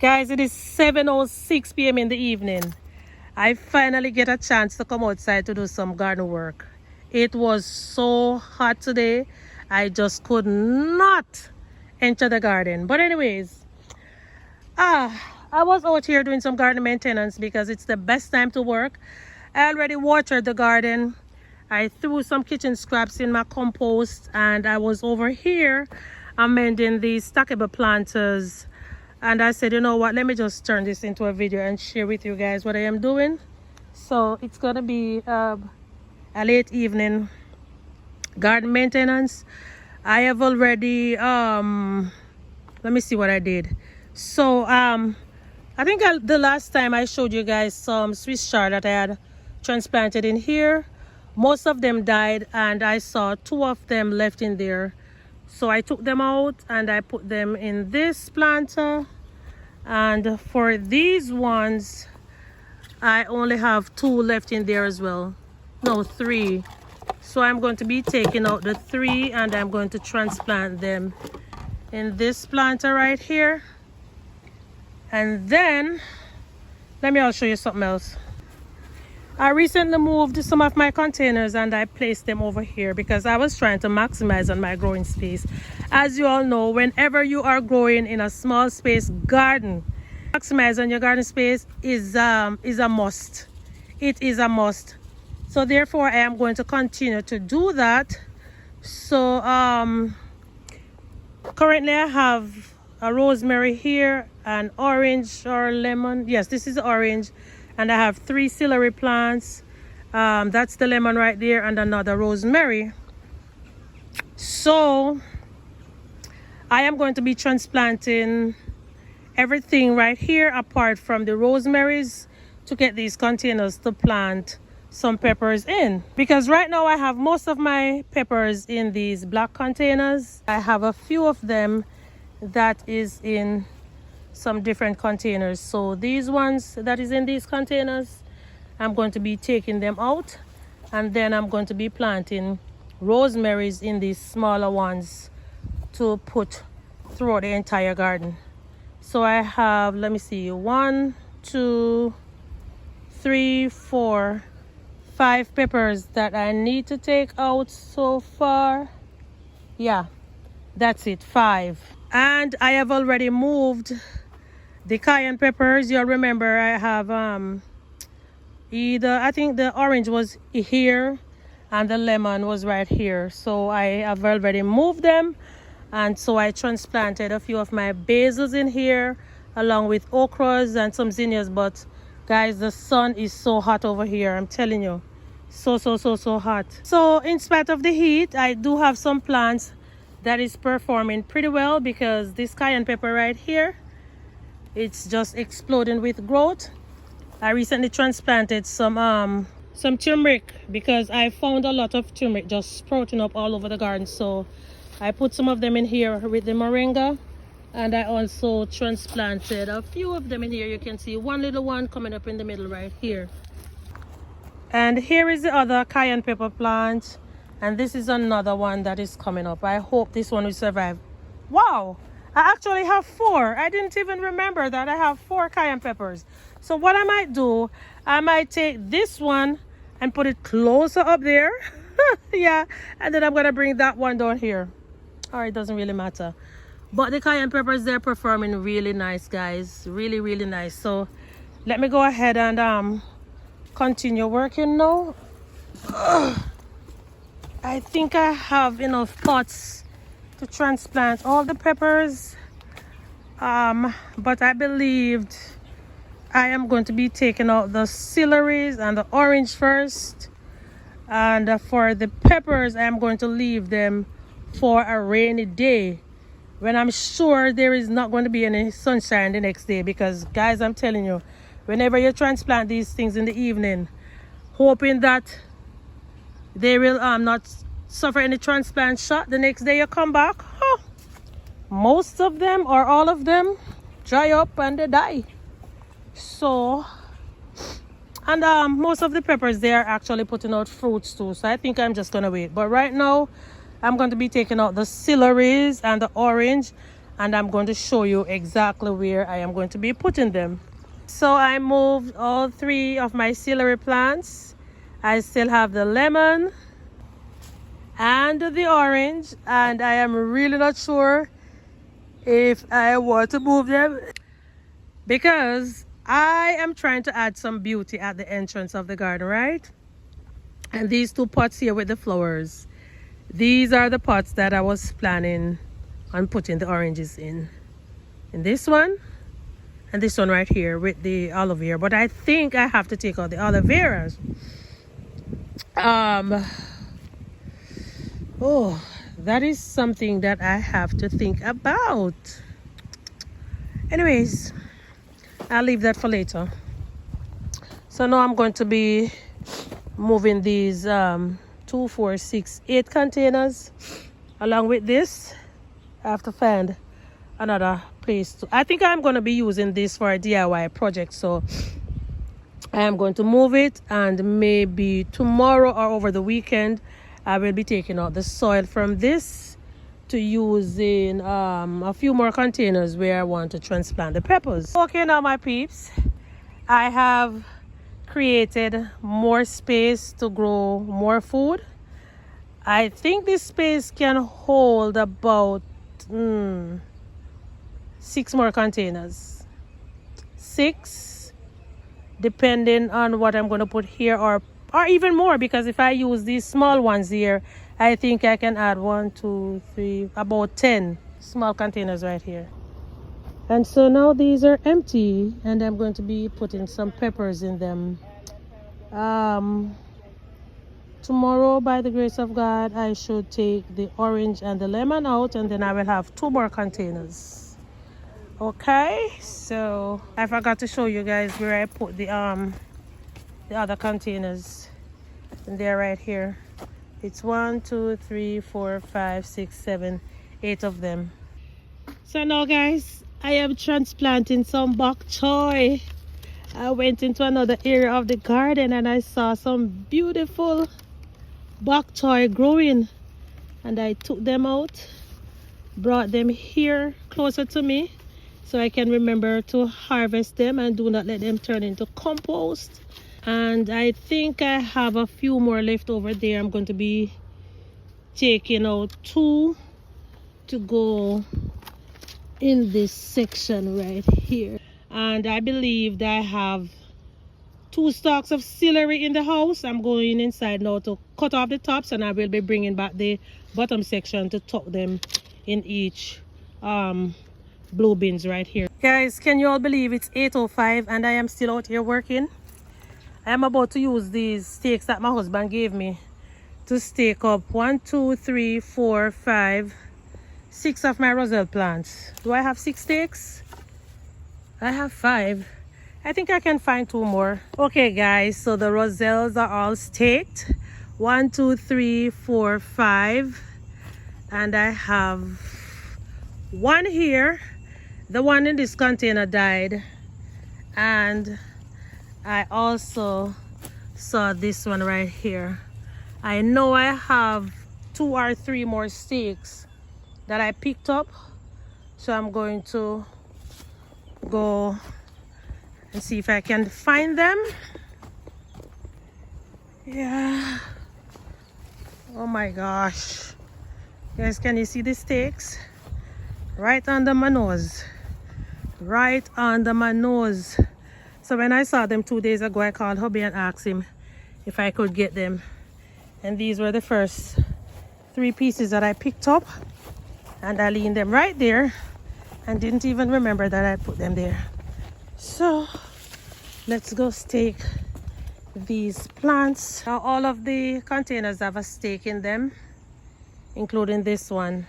Guys, it is 7:06 p.m. in the evening. I finally get a chance to come outside to do some garden work. It was so hot today. I just could not enter the garden. But anyways, I was out here doing some garden maintenance because it's the best time to work. I already watered the garden. I threw some kitchen scraps in my compost, and I was over here amending these stackable planters. And I said, you know what, let me just turn this into a video and share with you guys what I am doing. So it's gonna be a late evening garden maintenance. I have already let me see what I did. So I think the last time I showed you guys some Swiss chard that I had transplanted in here. Most of them died, and I saw 2 of them left in there. So I took them out and I put them in this planter. And for these ones, I only have 2 left in there as well. No, 3. So I'm going to be taking out the 3 and I'm going to transplant them in this planter right here. And then, let me also show you something else. I recently moved some of my containers and I placed them over here because I was trying to maximize on my growing space. As you all know, whenever you are growing in a small space garden, maximize on your garden space is a must. It is a must. So therefore, I am going to continue to do that. So currently I have a rosemary here, an orange or lemon. Yes, this is orange. And I have 3 celery plants. That's the lemon right there, and another rosemary. So I am going to be transplanting everything right here apart from the rosemaries to get these containers to plant some peppers in. Because right now I have most of my peppers in these black containers. I have a few of them that is in some different containers. So these ones that is in these containers, I'm going to be taking them out, and then I'm going to be planting rosemaries in these smaller ones to put throughout the entire garden. So I have, let me see, 1, 2, 3, 4, 5 peppers that I need to take out so far. Yeah, that's it, 5. And I have already moved the cayenne peppers. You'll remember I have I think the orange was here and the lemon was right here. So I have already moved them, and so I transplanted a few of my basils in here along with okras and some zinnias. But guys, the sun is so hot over here, I'm telling you, so hot. So in spite of the heat, I do have some plants that is performing pretty well, because this cayenne pepper right here, it's just exploding with growth. I recently transplanted some turmeric because I found a lot of turmeric just sprouting up all over the garden. So I put some of them in here with the moringa, and I also transplanted a few of them in here. You can see one little one coming up in the middle right here. And here is the other cayenne pepper plant, and this is another one that is coming up. I hope this one will survive. Wow, I actually have 4. I didn't even remember that I have 4 cayenne peppers. So what I might do, I might take this one and put it closer up there. Yeah, and then I'm gonna bring that one down here. Or it doesn't really matter. But the cayenne peppers, they're performing really nice, guys. Really nice. So let me go ahead and continue working now. I think I have enough pots to transplant all the peppers, but I believed I am going to be taking out the celeries and the orange first, and for the peppers I am going to leave them for a rainy day when I'm sure there is not going to be any sunshine the next day. Because guys, I'm telling you, whenever you transplant these things in the evening, hoping that they will not suffer any transplant shot, the next day you come back, most of them or all of them dry up and they die. So, and most of the peppers, they are actually putting out fruits too. So I think I'm just gonna wait. But right now I'm going to be taking out the celeries and the orange, and I'm going to show you exactly where I am going to be putting them. So I moved all 3 of my celery plants. I still have the lemon and the orange, and I am really not sure if I want to move them because I am trying to add some beauty at the entrance of the garden, right? And these 2 pots here with the flowers, these are the pots that I was planning on putting the oranges in this one and this one right here with the aloe vera. But I think I have to take out the aloe veras. Oh, that is something that I have to think about. Anyways, I'll leave that for later. So now I'm going to be moving these 2, 4, 6, 8 containers along with this. I have to find another place to, I think I'm going to be using this for a DIY project, so I am going to move it, and maybe tomorrow or over the weekend I will be taking out the soil from this to use in a few more containers where I want to transplant the peppers. Okay, now my peeps, I have created more space to grow more food. I think this space can hold about 6 more containers. 6, depending on what I'm going to put here, or even more, because if I use these small ones here, I think I can add 1, 2, 3, about 10 small containers right here. And so now these are empty, and I'm going to be putting some peppers in them. Tomorrow, by the grace of God, I should take the orange and the lemon out, and then I will have 2 more containers. Okay, so I forgot to show you guys where I put the other containers, and they're right here. It's 1, 2, 3, 4, 5, 6, 7, 8 of them. So now guys, I am transplanting some bok choy. I went into another area of the garden and I saw some beautiful bok choy growing, and I took them out, brought them here closer to me so I can remember to harvest them and do not let them turn into compost. And I think I have a few more left over there. I'm going to be taking out 2 to go in this section right here. And I believe that I have 2 stalks of celery in the house. I'm going inside now to cut off the tops, and I will be bringing back the bottom section to tuck them in each blue bins right here. Guys, can you all believe it's 8:05 and I am still out here working? I am about to use these stakes that my husband gave me to stake up 1, 2, 3, 4, 5, 6 of my roselle plants. Do I have 6 stakes? I have 5. I think I can find 2 more. Okay guys, so the roselles are all staked. 1, 2, 3, 4, 5. And I have 1 here. The one in this container died. And I also saw this one right here. I know I have 2 or 3 more stakes that I picked up. So I'm going to go and see if I can find them. Yeah. Oh my gosh. Guys, can you see the stakes? Right under my nose. Right under my nose. So when I saw them 2 days ago, I called hubby and asked him if I could get them. And these were the first 3 pieces that I picked up. And I leaned them right there and didn't even remember that I put them there. So let's go stake these plants. Now all of the containers have a stake in them, including this one.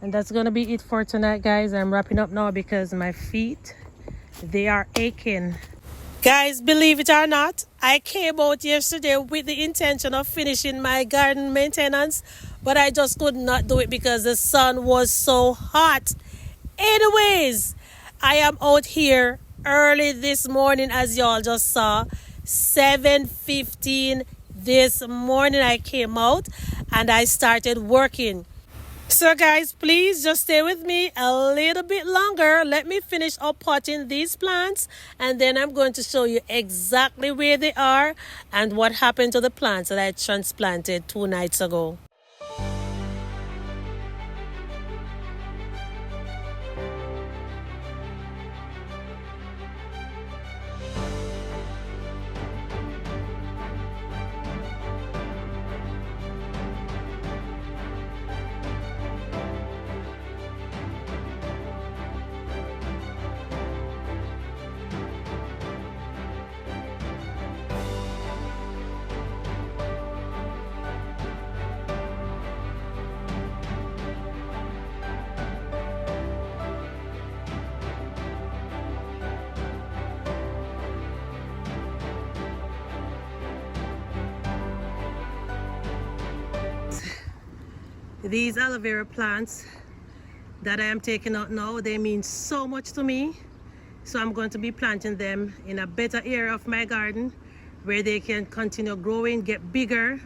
And that's gonna be it for tonight, guys. I'm wrapping up now because my feet, they are aching. Guys, believe it or not, I came out yesterday with the intention of finishing my garden maintenance, but I just could not do it because the sun was so hot. Anyways, I am out here early this morning, as y'all just saw. 7:15 this morning I came out and I started working. So guys, please just stay with me a little bit longer. Let me finish up potting these plants, and then I'm going to show you exactly where they are and what happened to the plants that I transplanted 2 nights ago. These aloe vera plants that I am taking out now, they mean so much to me. So I'm going to be planting them in a better area of my garden where they can continue growing, get bigger,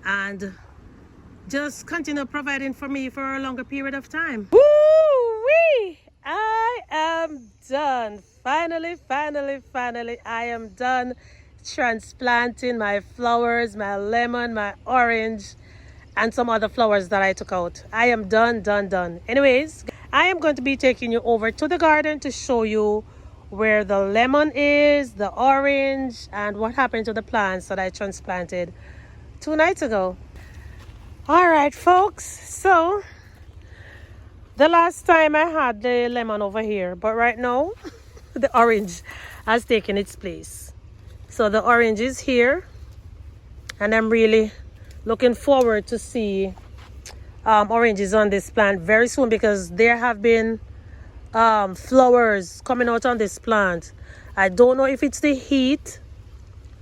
and just continue providing for me for a longer period of time. Woo-wee! I am done. Finally, I am done transplanting my flowers, my lemon, my orange, and some other flowers that I took out. I am done. Anyways, I am going to be taking you over to the garden to show you where the lemon is, the orange, and what happened to the plants that I transplanted 2 nights ago. All right, folks. So the last time I had the lemon over here, but right now the orange has taken its place. So the orange is here, and I'm really looking forward to see oranges on this plant very soon, because there have been flowers coming out on this plant. I don't know if it's the heat,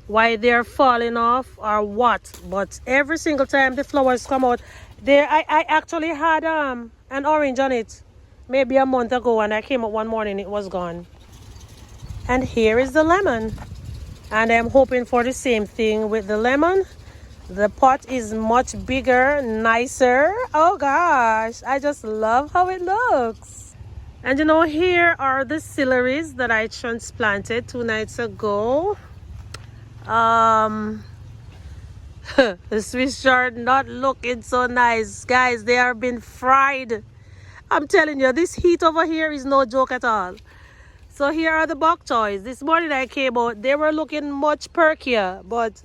why they're falling off or what, but every single time the flowers come out there, I actually had an orange on it maybe a month ago, and I came up one morning, it was gone. And here is the lemon, and I'm hoping for the same thing with the lemon. The pot is much bigger, nicer. Oh gosh, I just love how it looks. And you know, here are the celeries that I transplanted 2 nights ago. The Swiss chard not looking so nice. Guys, they are being fried. I'm telling you, this heat over here is no joke at all. So here are the bok choys. This morning I came out, they were looking much perkier, but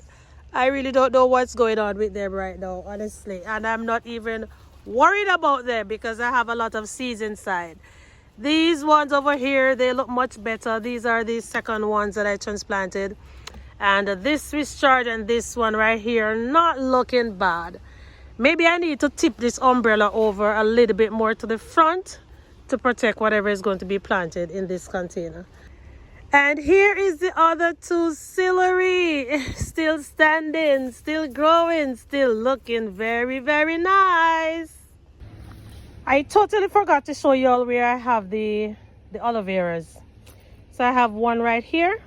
I really don't know what's going on with them right now, honestly. And I'm not even worried about them because I have a lot of seeds inside. These ones over here, they look much better. These are the second ones that I transplanted. And this Swiss chard and this one right here, not looking bad. Maybe I need to tip this umbrella over a little bit more to the front to protect whatever is going to be planted in this container. And here is the other two celery, still standing, still growing, still looking very nice. I totally forgot to show you all where I have the aloe veras. So I have one right here,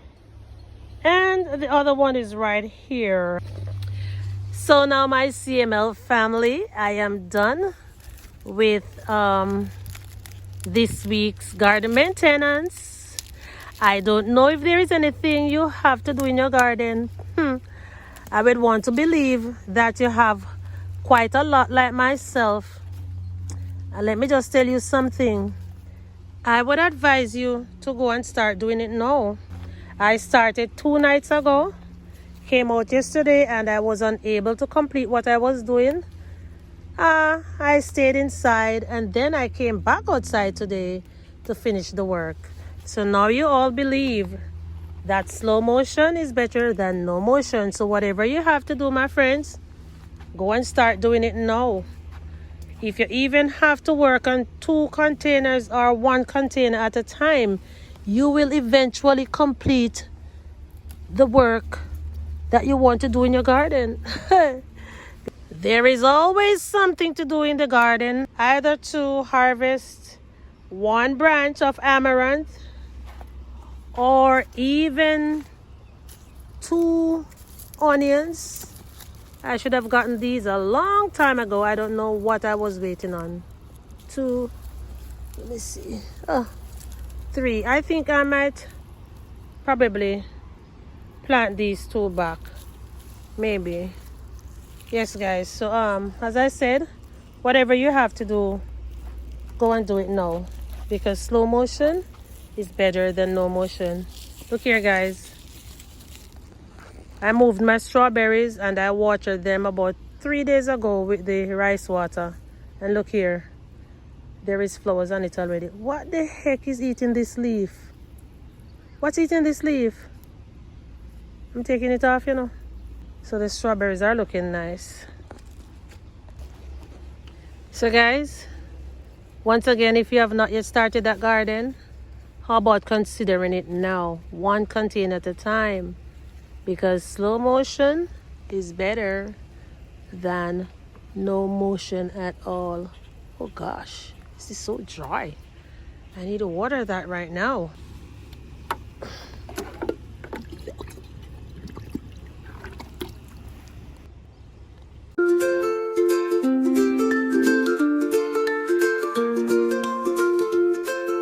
and the other one is right here. So now my CML family, I am done with this week's garden maintenance. I don't know if there is anything you have to do in your garden. I would want to believe that you have quite a lot like myself. And let me just tell you something. I would advise you to go and start doing it now. I started 2 nights ago, came out yesterday, and I was unable to complete what I was doing. I stayed inside, and then I came back outside today to finish the work. So now you all believe that slow motion is better than no motion. So whatever you have to do, my friends, go and start doing it now. If you even have to work on 2 containers or 1 container at a time, you will eventually complete the work that you want to do in your garden. There is always something to do in the garden, either to harvest 1 branch of amaranth or even 2 onions I should have gotten these a long time ago. I don't know what I was waiting on. 2, let me see. Oh, 3. I think I might probably plant these 2 back. Maybe. Yes, guys. So as I said, whatever you have to do, go and do it now, because slow motion is better than no motion. Look here, guys. I moved my strawberries and I watered them about 3 days ago with the rice water. And look here, there is flowers on it already. What the heck is eating this leaf? What's eating this leaf? I'm taking it off, you know. So the strawberries are looking nice. So guys, once again, if you have not yet started that garden, how about considering it now, 1 container at a time? Because slow motion is better than no motion at all. Oh gosh, this is so dry. I need to water that right now.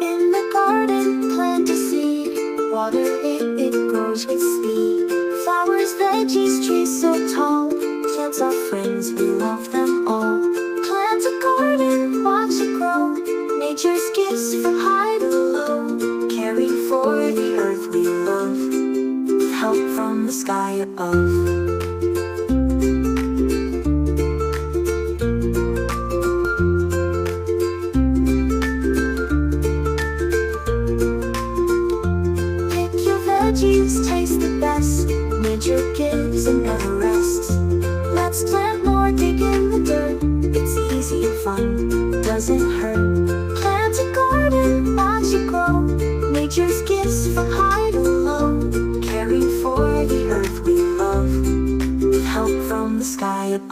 In the garden, plant a seed, water it, it grows with speed. Flowers, veggies, trees so tall, plants are friends, we love them all. Plant a garden, watch it grow, nature's gifts from high to low, caring for the earth we love, with help from the sky above. Veggies taste the best, nature gives and never rests. Let's plant more, dig in the dirt, it's easy and fun, doesn't hurt. Plant a garden, watch it grow, nature's gifts from high to low, caring for the earth we love, with help from the sky above.